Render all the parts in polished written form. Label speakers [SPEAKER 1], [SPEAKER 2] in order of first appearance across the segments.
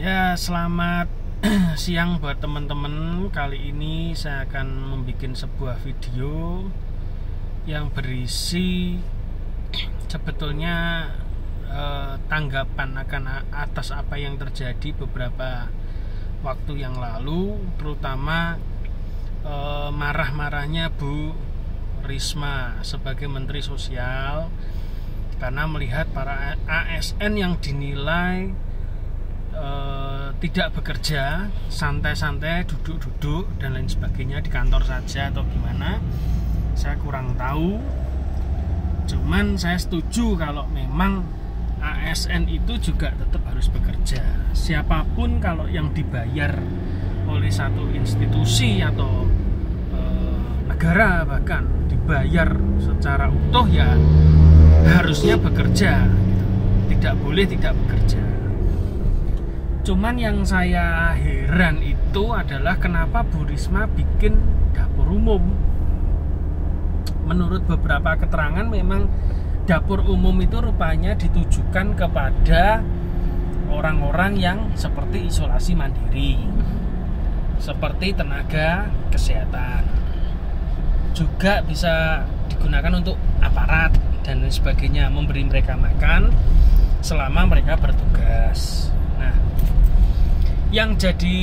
[SPEAKER 1] Ya, selamat siang buat teman-teman. Kali ini saya akan membuat sebuah video yang berisi sebetulnya tanggapan akan atas apa yang terjadi beberapa waktu yang lalu, terutama marah-marahnya Bu Risma sebagai Menteri Sosial karena melihat para ASN yang dinilai tidak bekerja, santai-santai, duduk-duduk dan lain sebagainya di kantor saja atau gimana, saya kurang tahu. Cuman saya setuju kalau memang ASN itu juga tetap harus bekerja. Siapapun kalau yang dibayar oleh satu institusi atau negara bahkan dibayar secara utuh, ya harusnya bekerja, tidak boleh tidak bekerja. Cuman yang saya heran itu adalah kenapa Bu Risma bikin dapur umum. Menurut beberapa keterangan memang dapur umum itu rupanya ditujukan kepada orang-orang yang seperti isolasi mandiri, seperti tenaga kesehatan. Juga bisa digunakan untuk aparat dan lain sebagainya, memberi mereka makan selama mereka bertugas. Nah, yang jadi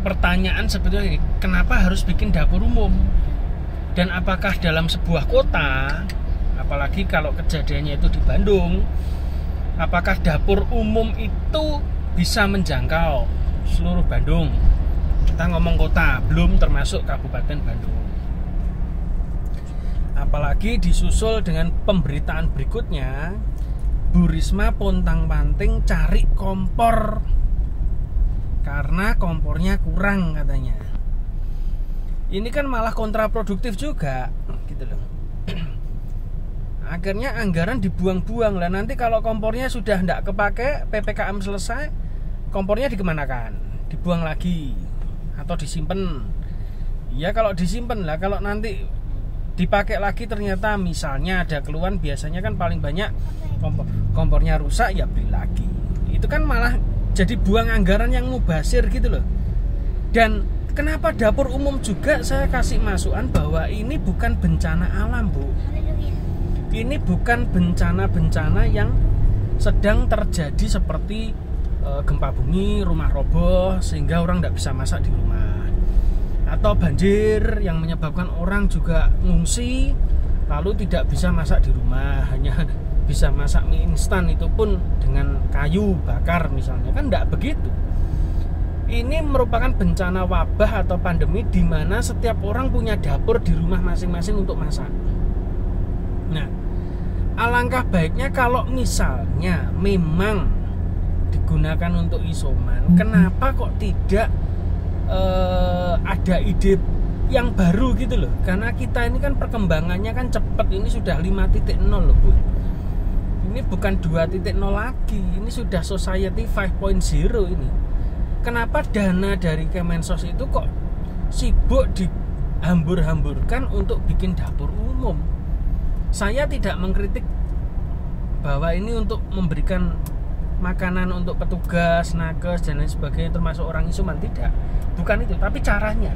[SPEAKER 1] pertanyaan sebetulnya ini, kenapa harus bikin dapur umum? Dan apakah dalam sebuah kota, apalagi kalau kejadiannya itu di Bandung, apakah dapur umum itu bisa menjangkau seluruh Bandung? Kita ngomong kota, belum termasuk Kabupaten Bandung. Apalagi disusul dengan pemberitaan berikutnya, Bu Risma pontang-panting cari kompor karena kompornya kurang katanya. Ini kan malah kontraproduktif juga gitu loh. Akhirnya anggaran dibuang-buang lah. Nanti kalau kompornya sudah tidak kepake, PPKM selesai, kompornya dikemanakan? Dibuang lagi atau disimpan? Ya kalau disimpan lah. Kalau nanti dipakai lagi ternyata misalnya ada keluhan, biasanya kan paling banyak kompornya rusak, ya beli lagi. Itu kan malah jadi buang anggaran yang mubazir gitu loh. Dan kenapa dapur umum juga saya kasih masukan bahwa ini bukan bencana alam, Bu. Ini bukan bencana-bencana yang sedang terjadi seperti gempa bumi, rumah roboh sehingga orang tidak bisa masak di rumah, atau banjir yang menyebabkan orang juga ngungsi lalu tidak bisa masak di rumah, hanya bisa masak mie instan, itu pun dengan kayu bakar misalnya. Kan tidak begitu. Ini merupakan bencana wabah atau pandemi di mana setiap orang punya dapur di rumah masing-masing untuk masak. Nah, alangkah baiknya kalau misalnya memang digunakan untuk isoman, kenapa kok tidak ada ide yang baru gitu loh. Karena kita ini kan perkembangannya kan cepat. Ini sudah 5.0 loh, Bu. Ini bukan 2.0 lagi. Ini sudah society 5.0 ini. Kenapa dana dari Kemensos itu kok sibuk dihambur-hamburkan untuk bikin dapur umum? Saya tidak mengkritik bahwa ini untuk memberikan makanan untuk petugas, nakes dan lain sebagainya, termasuk orang isoman, tidak. Bukan itu, tapi caranya.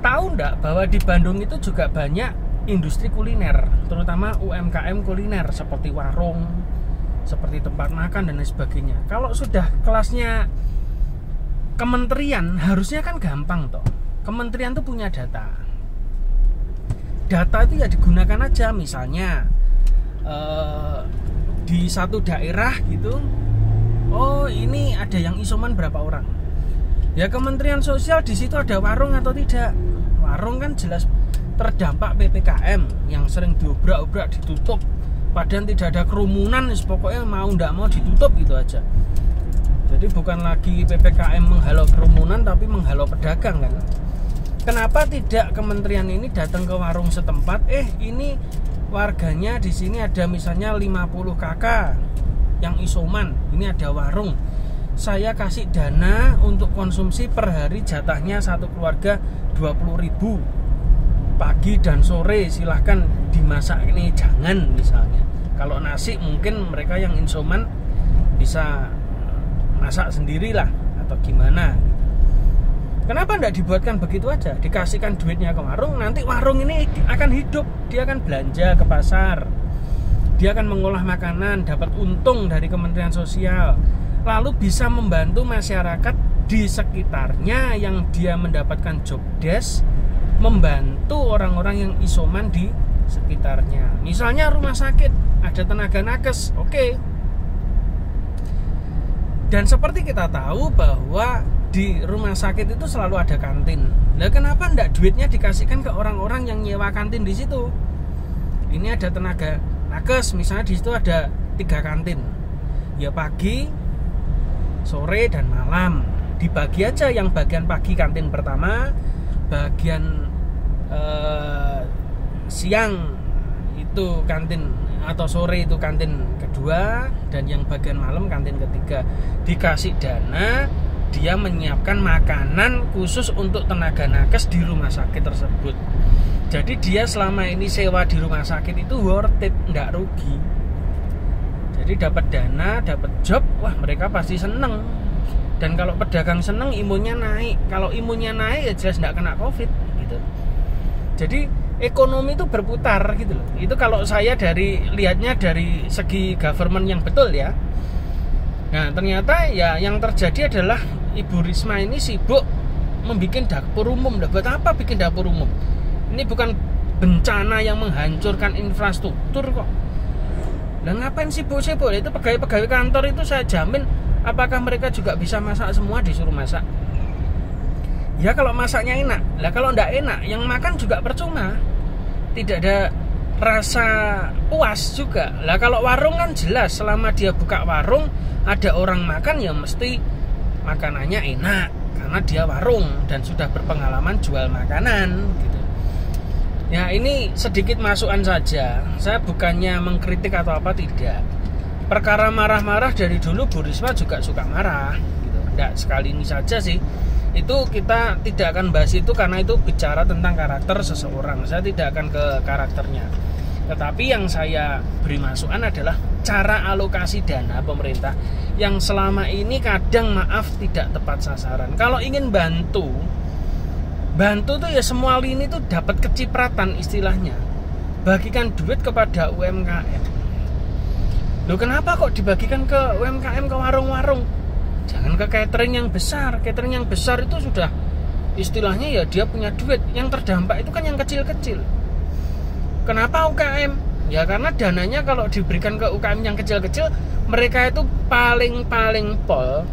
[SPEAKER 1] Tahu enggak bahwa di Bandung itu juga banyak industri kuliner, terutama UMKM kuliner seperti warung, seperti tempat makan dan lain sebagainya. Kalau sudah kelasnya kementerian, harusnya kan gampang toh. Kementerian tuh punya data. Data itu ya digunakan aja, misalnya di satu daerah gitu, oh ini ada yang isoman berapa orang, ya Kementerian Sosial di situ ada warung atau tidak. Warung kan jelas terdampak PPKM yang sering diobrak-obrak, ditutup, padahal tidak ada kerumunan, pokoknya mau ndak mau ditutup itu aja. Jadi bukan lagi PPKM menghalau kerumunan, tapi menghalau pedagang kan. Kenapa tidak kementerian ini datang ke warung setempat? Ini warganya di sini ada misalnya 50 kakak yang isoman, ini ada warung, saya kasih dana untuk konsumsi per hari, jatahnya satu keluarga 20.000 pagi dan sore, silahkan dimasak ini jangan misalnya. Kalau nasi mungkin mereka yang isoman bisa masak sendirilah atau gimana. Kenapa tidak dibuatkan begitu aja? Dikasihkan duitnya ke warung, nanti warung ini akan hidup. Dia akan belanja ke pasar, dia akan mengolah makanan, dapat untung dari Kementerian Sosial, lalu bisa membantu masyarakat di sekitarnya yang dia mendapatkan job desk, membantu orang-orang yang isoman di sekitarnya. Misalnya rumah sakit, ada tenaga nakes, oke. Dan seperti kita tahu bahwa di rumah sakit itu selalu ada kantin. Nah, kenapa enggak duitnya dikasihkan ke orang-orang yang nyewa kantin di situ? Ini ada tenaga nakes, misalnya di situ ada 3 kantin. Ya pagi, sore dan malam. Dibagi aja, yang bagian pagi kantin pertama, bagian siang itu kantin atau sore itu kantin kedua, dan yang bagian malam kantin ketiga. Dikasih dana, dia menyiapkan makanan khusus untuk tenaga nakes di rumah sakit tersebut. Jadi dia selama ini sewa di rumah sakit itu worth it, enggak rugi. Jadi dapat dana, dapat job, wah mereka pasti seneng. Dan kalau pedagang seneng, imunnya naik. Kalau imunnya naik ya jelas enggak kena covid gitu. Jadi ekonomi itu berputar gitu loh. Itu kalau saya lihatnya dari segi government yang betul ya. Nah ternyata ya yang terjadi adalah Ibu Risma ini sibuk membuat dapur umum. Buat apa bikin dapur umum? Ini bukan bencana yang menghancurkan infrastruktur kok. Lah ngapain sibuk-sibuk? Itu pegawai-pegawai kantor itu saya jamin, apakah mereka juga bisa masak semua, disuruh masak? Ya kalau masaknya enak. Lah kalau enggak enak, yang makan juga percuma. Tidak ada rasa puas juga. Lah kalau warung kan jelas, selama dia buka warung, ada orang makan ya mesti makanannya enak karena dia warung dan sudah berpengalaman jual makanan gitu. Ya ini sedikit masukan saja. Saya bukannya mengkritik atau apa, tidak. Perkara marah-marah dari dulu Bu Risma juga suka marah gitu. Nggak sekali ini saja sih. Itu kita tidak akan bahas itu karena itu bicara tentang karakter seseorang. Saya tidak akan ke karakternya. Tetapi yang saya beri masukan adalah cara alokasi dana pemerintah yang selama ini kadang maaf tidak tepat sasaran. Kalau ingin bantu tuh ya semua lini tuh dapat kecipratan istilahnya. Bagikan duit kepada UMKM. Loh kenapa kok dibagikan ke UMKM, ke warung-warung? Jangan ke catering yang besar. Catering yang besar itu sudah istilahnya ya dia punya duit. Yang terdampak itu kan yang kecil-kecil. Kenapa UKM? Ya karena dananya kalau diberikan ke UKM yang kecil-kecil, mereka itu paling pol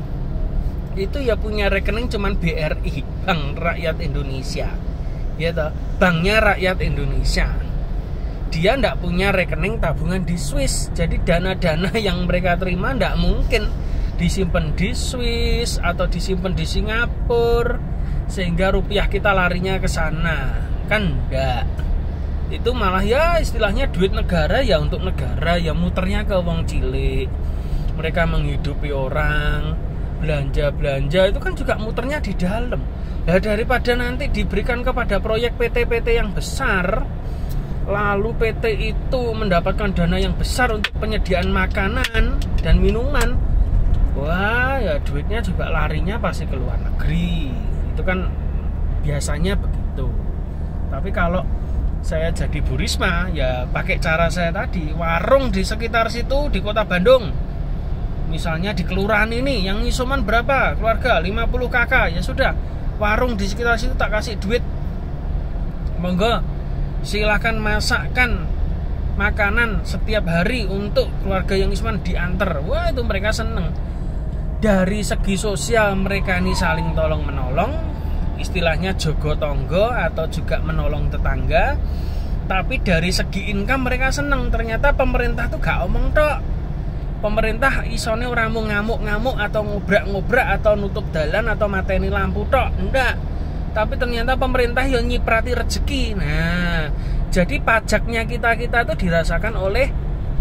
[SPEAKER 1] itu ya punya rekening cuman BRI, Bank Rakyat Indonesia. Ya toh, banknya Rakyat Indonesia. Dia enggak punya rekening tabungan di Swiss. Jadi dana-dana yang mereka terima enggak mungkin disimpan di Swiss atau disimpan di Singapura sehingga rupiah kita larinya ke sana. Kan enggak. Itu malah ya istilahnya duit negara ya untuk negara, ya muternya ke wong cilik. Mereka menghidupi orang, belanja itu kan juga muternya di dalam. Nah daripada nanti diberikan kepada proyek PT-PT yang besar, lalu PT itu mendapatkan dana yang besar untuk penyediaan makanan dan minuman, wah ya duitnya juga larinya pasti ke luar negeri. Itu kan biasanya begitu. Tapi kalau saya jadi Bu Risma, ya pakai cara saya tadi. Warung di sekitar situ, di kota Bandung, misalnya di kelurahan ini, yang isoman berapa keluarga? 50 kakak, ya sudah, warung di sekitar situ tak kasih duit, monggo silakan masakkan makanan setiap hari untuk keluarga yang isoman, diantar. Wah itu mereka seneng. Dari segi sosial mereka ini saling tolong menolong, istilahnya jogo tonggo atau juga menolong tetangga. Tapi dari segi income mereka seneng. Ternyata pemerintah tuh gak omong tok. Pemerintah isone orang mau ngamuk-ngamuk atau ngobrak-ngobrak atau nutup dalan atau mateni lampu tok, enggak. Tapi ternyata pemerintah yang nyiprati rezeki. Nah, jadi pajaknya kita-kita itu dirasakan oleh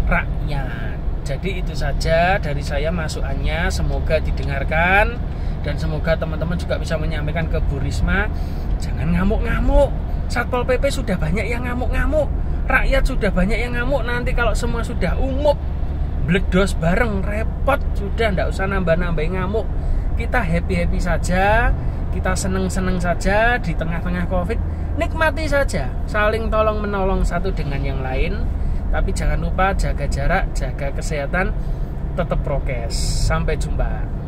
[SPEAKER 1] rakyat. Jadi itu saja dari saya masukannya, semoga didengarkan dan semoga teman-teman juga bisa menyampaikan ke Bu Risma, jangan ngamuk-ngamuk. Satpol PP sudah banyak yang ngamuk-ngamuk, rakyat sudah banyak yang ngamuk. Nanti kalau semua sudah umum, bledos bareng, repot. Sudah ndak usah nambah-nambahin ngamuk. Kita happy-happy saja, kita seneng-seneng saja di tengah-tengah Covid. Nikmati saja, saling tolong menolong satu dengan yang lain. Tapi jangan lupa jaga jarak, jaga kesehatan, tetap prokes. Sampai jumpa.